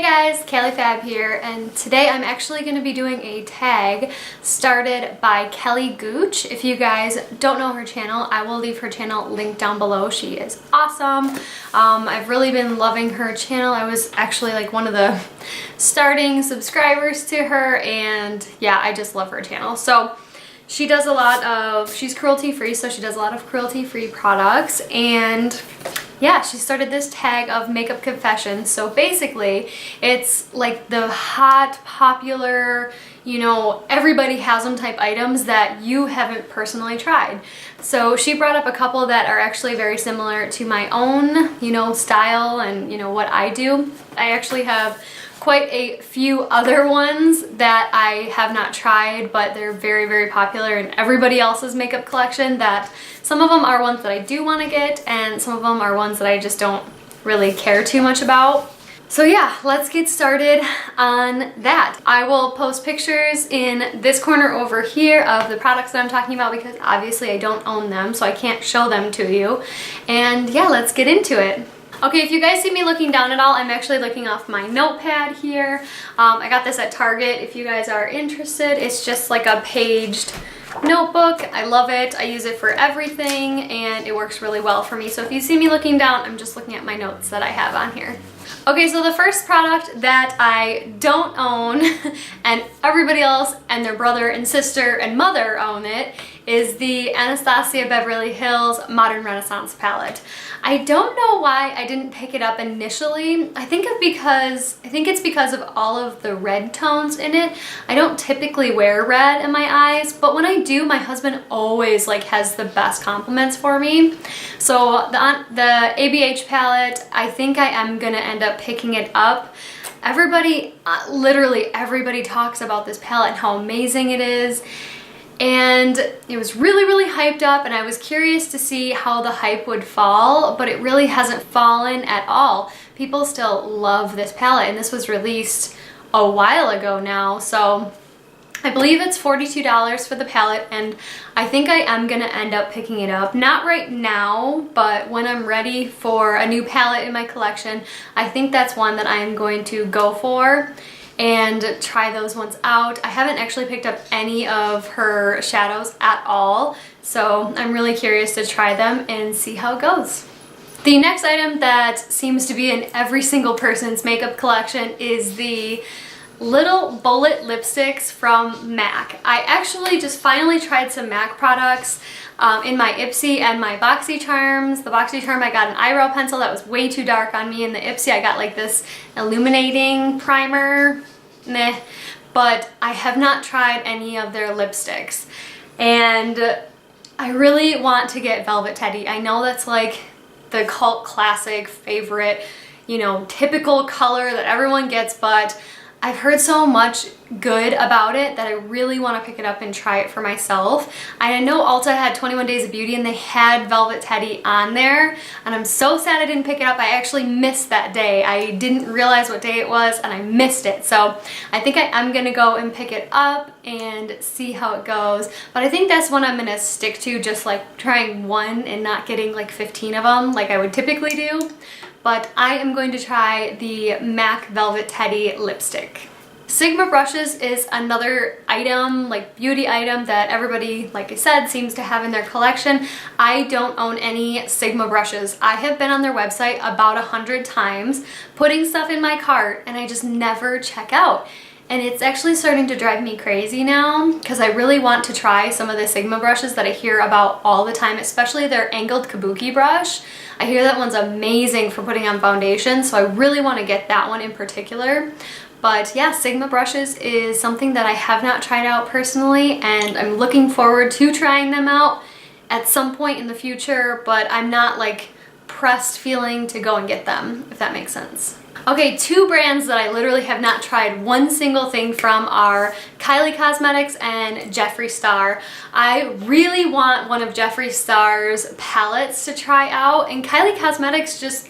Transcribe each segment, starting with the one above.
Hey guys, Kylie Fab here, and today I'm actually going to be doing a tag started by Kelly Gooch. If you guys don't know her channel, I will leave her channel linked down below. She is awesome. I've really been loving her channel. I was actually like one of the starting subscribers to her, and yeah, I just love her channel. So she does a lot of, she's cruelty free, so she does a lot of cruelty free products, and yeah, she started this tag of makeup confessions. So basically, it's like the hot, popular, you know, everybody has them type items that you haven't personally tried. So she brought up a couple that are actually very similar to my own, you know, style and, you know, what I do. I actually have quite a few other ones that I have not tried, but they're very, very popular in everybody else's makeup collection. That some of them are ones that I do want to get, and some of them are ones that I just don't really care too much about. So yeah, let's get started on that. I will post pictures in this corner over here of the products that I'm talking about, because obviously I don't own them, so I can't show them to you. And yeah, let's get into it. Okay, if you guys see me looking down at all, I'm actually looking off my notepad here. I got this at Target if you guys are interested. It's just like a paged notebook. I love it. I use it for everything and it works really well for me. So if you see me looking down, I'm just looking at my notes that I have on here. Okay, so the first product that I don't own and everybody else and their brother and sister and mother own it is the Anastasia Beverly Hills Modern Renaissance palette. I don't know why I didn't pick it up initially. I think it's because of all of the red tones in it. I don't typically wear red in my eyes, but when I do, my husband always like has the best compliments for me. So the ABH palette, I think I am gonna end up picking it up. Everybody, literally everybody talks about this palette and how amazing it is. And it was really, really hyped up, and I was curious to see how the hype would fall, but it really hasn't fallen at all. People still love this palette, and this was released a while ago now, so I believe it's $42 for the palette, and I think I am gonna end up picking it up. Not right now, but when I'm ready for a new palette in my collection, I think that's one that I'm going to go for and try those ones out. I haven't actually picked up any of her shadows at all, so I'm really curious to try them and see how it goes. The next item that seems to be in every single person's makeup collection is the little bullet lipsticks from MAC. I actually just finally tried some MAC products in my Ipsy and my BoxyCharms. The BoxyCharm, I got an eyebrow pencil that was way too dark on me. In the Ipsy, I got like this illuminating primer. Meh. But I have not tried any of their lipsticks. And I really want to get Velvet Teddy. I know that's like the cult classic favorite, you know, typical color that everyone gets, but I've heard so much good about it that I really want to pick it up and try it for myself. I know Ulta had 21 Days of Beauty and they had Velvet Teddy on there, and I'm so sad I didn't pick it up. I actually missed that day. I didn't realize what day it was and I missed it. So I think I am going to go and pick it up and see how it goes. But I think that's one I'm going to stick to, just like trying one and not getting like 15 of them like I would typically do. But I am going to try the MAC Velvet Teddy lipstick. Sigma brushes is another item, like beauty item, that everybody, like I said, seems to have in their collection. I don't own any Sigma brushes. I have been on their website about 100 times putting stuff in my cart, and I just never check out. And it's actually starting to drive me crazy now, because I really want to try some of the Sigma brushes that I hear about all the time, especially their angled kabuki brush. I hear that one's amazing for putting on foundation, so I really want to get that one in particular. But yeah, Sigma brushes is something that I have not tried out personally, and I'm looking forward to trying them out at some point in the future, but I'm not like pressed feeling to go and get them, if that makes sense. Okay, two brands that I literally have not tried one single thing from are Kylie Cosmetics and Jeffree Star. I really want one of Jeffree Star's palettes to try out, and Kylie Cosmetics just,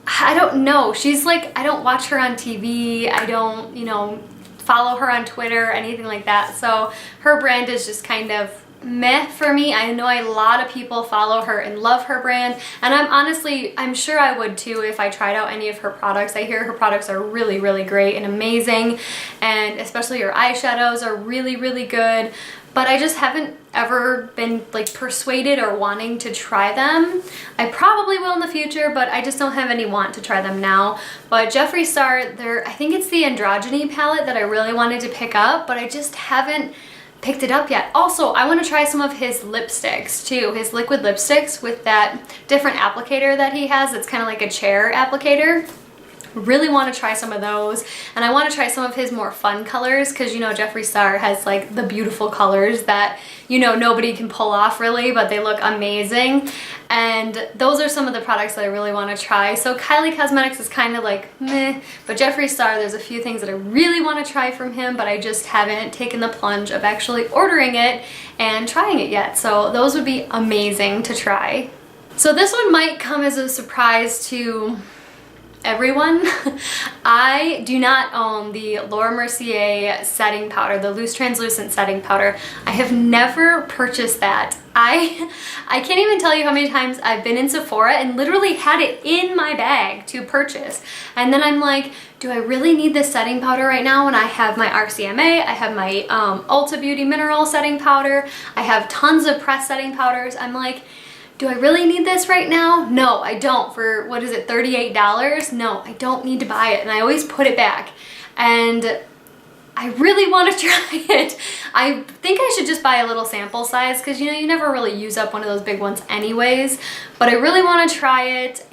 I don't know. She's like, I don't watch her on TV. I don't, you know, follow her on Twitter or anything like that. So her brand is just kind of meh for me. I know a lot of people follow her and love her brand, and I'm sure I would too if I tried out any of her products. I hear her products are really, really great and amazing, and especially her eyeshadows are really, really good. But I just haven't ever been like persuaded or wanting to try them. I probably will in the future, but I just don't have any want to try them now. But Jeffree Star, I think it's the Androgyny palette that I really wanted to pick up, but I just haven't picked it up yet. Also, I want to try some of his lipsticks too, his liquid lipsticks with that different applicator that he has. It's kind of like a chair applicator. Really want to try some of those, and I want to try some of his more fun colors, because you know Jeffree Star has like the beautiful colors that, you know, nobody can pull off really, but they look amazing, and those are some of the products that I really want to try. So Kylie Cosmetics is kind of like meh, but Jeffree Star, there's a few things that I really want to try from him, but I just haven't taken the plunge of actually ordering it and trying it yet. So those would be amazing to try. So this one might come as a surprise to everyone. I do not own the Laura Mercier setting powder, the loose translucent setting powder. I have never purchased that. I can't even tell you how many times I've been in Sephora and literally had it in my bag to purchase. And then I'm like, do I really need this setting powder right now when I have my RCMA, I have my Ulta Beauty Mineral setting powder, I have tons of pressed setting powders. I'm like, do I really need this right now? No, I don't. For, what is it, $38? No, I don't need to buy it. And I always put it back. And I really want to try it. I think I should just buy a little sample size, because you know, you never really use up one of those big ones anyways. But I really want to try it,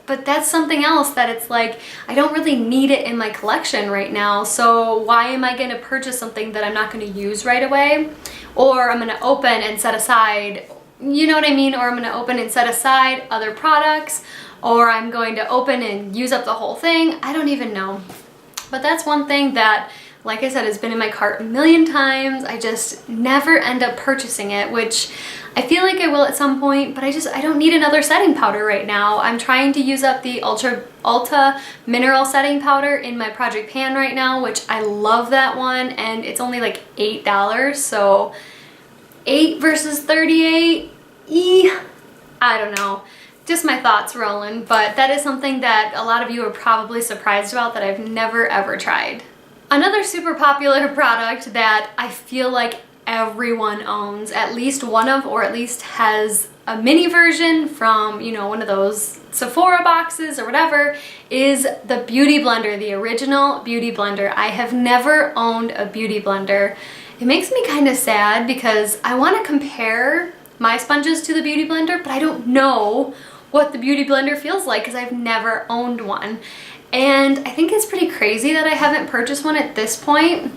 but that's something else that it's like, I don't really need it in my collection right now. So why am I going to purchase something that I'm not going to use right away? Or I'm going to open and set aside, you know what I mean? Or I'm going to open and set aside other products, or I'm going to open and use up the whole thing. I don't even know. But that's one thing that, like I said, has been in my cart a million times. I just never end up purchasing it, which I feel like I will at some point, but I don't need another setting powder right now. I'm trying to use up the Ulta Mineral setting powder in my Project Pan right now, which I love that one, and it's only like $8, so 8 versus 38, I don't know. Just my thoughts rolling, but that is something that a lot of you are probably surprised about that I've never ever tried. Another super popular product that I feel like everyone owns at least one of, or at least has a mini version from, you know, one of those Sephora boxes or whatever, is the Beauty Blender, the original Beauty Blender. I have never owned a Beauty Blender. It makes me kind of sad because I want to compare my sponges to the Beauty Blender, but I don't know what the Beauty Blender feels like because I've never owned one. And I think it's pretty crazy that I haven't purchased one at this point.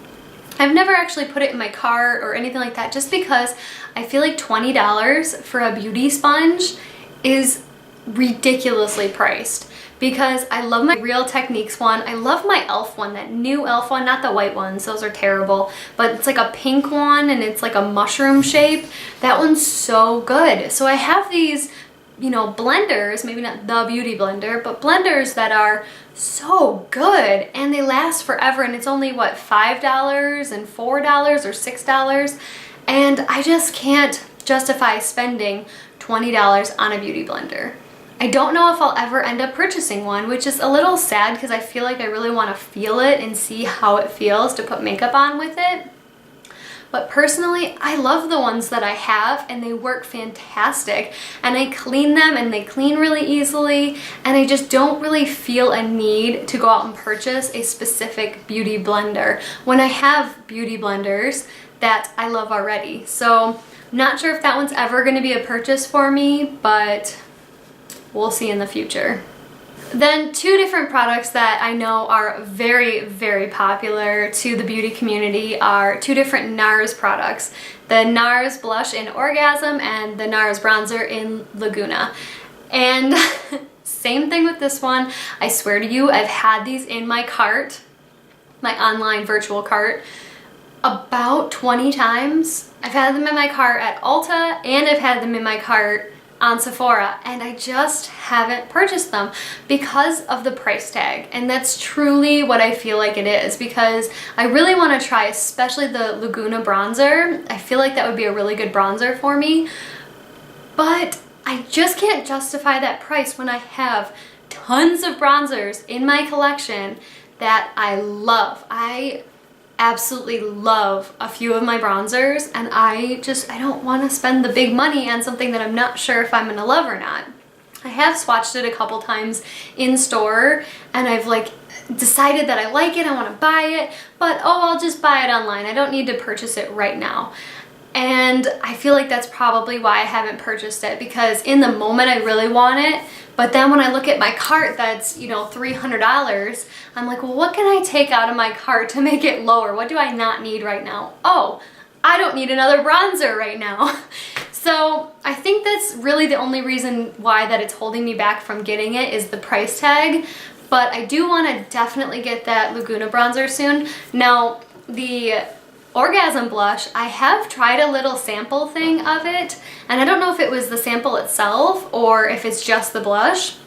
I've never actually put it in my cart or anything like that, just because I feel like $20 for a beauty sponge is ridiculously priced. Because I love my Real Techniques one. I love my e.l.f. one, that new e.l.f. one, not the white ones, those are terrible. But it's like a pink one and it's like a mushroom shape. That one's so good. So I have these, you know, blenders, maybe not the Beauty Blender, but blenders that are so good and they last forever, and it's only what, $5 and $4 or $6, and I just can't justify spending $20 on a beauty blender. I don't know if I'll ever end up purchasing one, which is a little sad because I feel like I really want to feel it and see how it feels to put makeup on with it. But personally, I love the ones that I have and they work fantastic. And I clean them and they clean really easily, and I just don't really feel a need to go out and purchase a specific beauty blender when I have beauty blenders that I love already. So I'm not sure if that one's ever going to be a purchase for me, but we'll see in the future. Then two different products that I know are very, very popular to the beauty community are two different NARS products. The NARS Blush in Orgasm and the NARS Bronzer in Laguna. And same thing with this one. I swear to you, I've had these in my cart, my online virtual cart, about 20 times. I've had them in my cart at Ulta, and I've had them in my cart on Sephora, and I just haven't purchased them because of the price tag. And that's truly what I feel like it is, because I really want to try especially the Laguna bronzer. I feel like that would be a really good bronzer for me, but I just can't justify that price when I have tons of bronzers in my collection that I love. I absolutely love a few of my bronzers, and I don't want to spend the big money on something that I'm not sure if I'm gonna love or not. I have swatched it a couple times in store, and I've like decided that I like it, I want to buy it, but oh, I'll just buy it online. I don't need to purchase it right now. And I feel like that's probably why I haven't purchased it, because in the moment I really want it, but then when I look at my cart that's, you know, $300, I'm like, well, what can I take out of my cart to make it lower? What do I not need right now? Oh, I don't need another bronzer right now. So I think that's really the only reason why that it's holding me back from getting it is the price tag. But I do want to definitely get that Laguna bronzer soon. Now, the Orgasm blush, I have tried a little sample thing of it, and I don't know if it was the sample itself or if it's just the blush.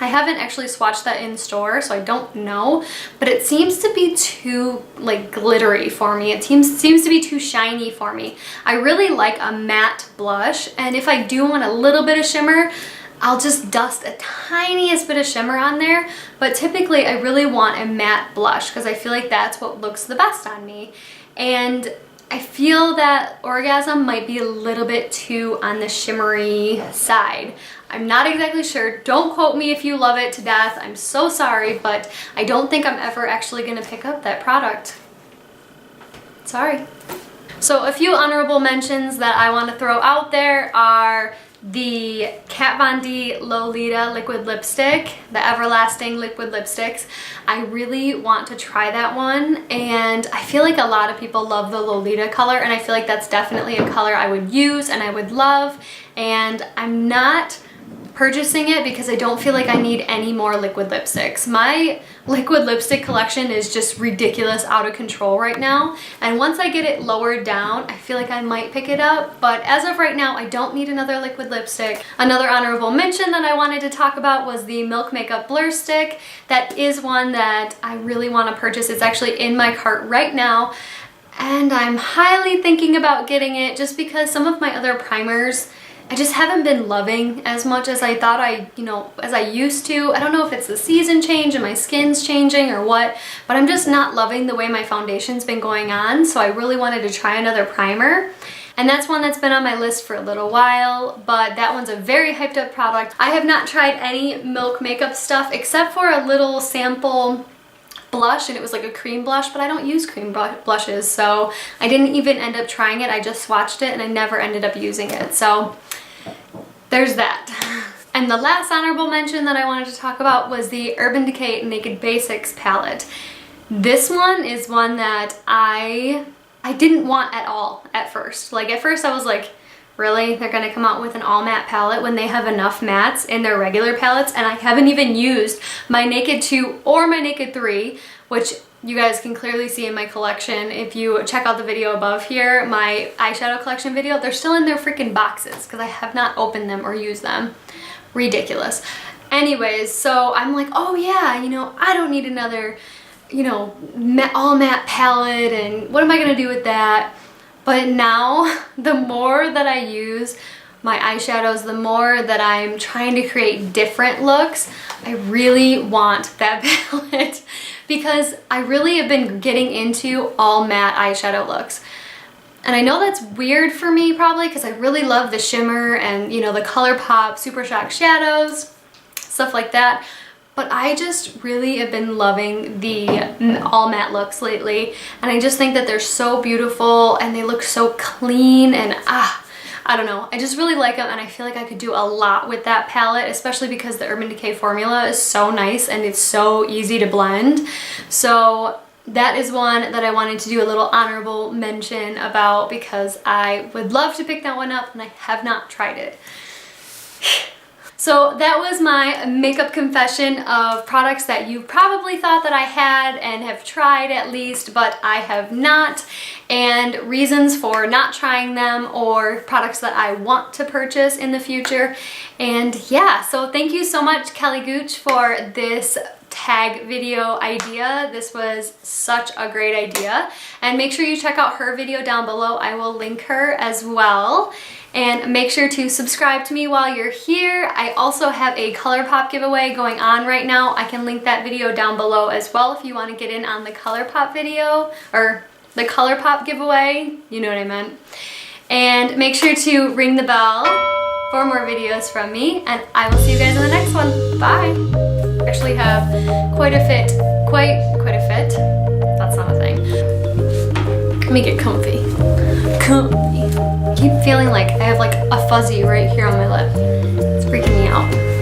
I haven't actually swatched that in store, so I don't know, but it seems to be too like glittery for me. It seems to be too shiny for me. I really like a matte blush, and if I do want a little bit of shimmer, I'll just dust a tiniest bit of shimmer on there, but typically I really want a matte blush because I feel like that's what looks the best on me. And I feel that Orgasm might be a little bit too on the shimmery side. I'm not exactly sure. Don't quote me if you love it to death. I'm so sorry, but I don't think I'm ever actually going to pick up that product. Sorry. So a few honorable mentions that I want to throw out there are the Kat Von D Lolita liquid lipstick, the everlasting liquid lipsticks. I really want to try that one, and I feel like a lot of people love the Lolita color, and I feel like that's definitely a color I would use and I would love, and I'm not purchasing it because I don't feel like I need any more liquid lipsticks. My liquid lipstick collection is just ridiculous, out of control right now, and once I get it lowered down, I feel like I might pick it up, but as of right now, I don't need another liquid lipstick. Another honorable mention that I wanted to talk about was the Milk Makeup Blur Stick. That is one that I really want to purchase. It's actually in my cart right now, and I'm highly thinking about getting it just because some of my other primers I just haven't been loving as much as I thought as I used to. I don't know if it's the season change and my skin's changing or what, but I'm just not loving the way my foundation's been going on, so I really wanted to try another primer. And that's one that's been on my list for a little while, but that one's a very hyped up product. I have not tried any Milk makeup stuff except for a little sample blush, and it was like a cream blush, but I don't use cream blushes, so I didn't even end up trying it. I just swatched it and I never ended up using it, so there's that. And the last honorable mention that I wanted to talk about was the Urban Decay Naked Basics palette. This one is one that I didn't want at all at first. Like at first I was like, really? They're gonna come out with an all matte palette when they have enough mattes in their regular palettes? And I haven't even used my Naked 2 or my Naked 3, which you guys can clearly see in my collection. If you check out the video above here, my eyeshadow collection video, they're still in their freaking boxes because I have not opened them or used them. Ridiculous. Anyways, so I'm like, oh yeah, I don't need another, all matte palette, and what am I gonna do with that? But now, the more that I use my eyeshadows, the more that I'm trying to create different looks, I really want that palette because I really have been getting into all matte eyeshadow looks. And I know that's weird for me probably because I really love the shimmer and, the Colourpop Super Shock shadows, stuff like that. But I just really have been loving the all matte looks lately, and I just think that they're so beautiful and they look so clean, and I don't know, I just really like them, and I feel like I could do a lot with that palette, especially because the Urban Decay formula is so nice and it's so easy to blend. So that is one that I wanted to do a little honorable mention about because I would love to pick that one up and I have not tried it. So that was my makeup confession of products that you probably thought that I had and have tried at least, but I have not, and reasons for not trying them, or products that I want to purchase in the future. And yeah, so thank you so much, Kylie Gooch, for this tag video idea. This was such a great idea, and make sure you check out her video down below. I will link her as well. And make sure to subscribe to me while you're here. I also have a Colourpop giveaway going on right now. I can link that video down below as well if you want to get in on the Colourpop video, or the Colourpop giveaway, you know what I meant. And make sure to ring the bell for more videos from me, and I will see you guys in the next one. Bye. I actually have quite a fit. That's not a thing. Let me get comfy. I keep feeling like I have like a fuzzy right here on my lip. It's freaking me out.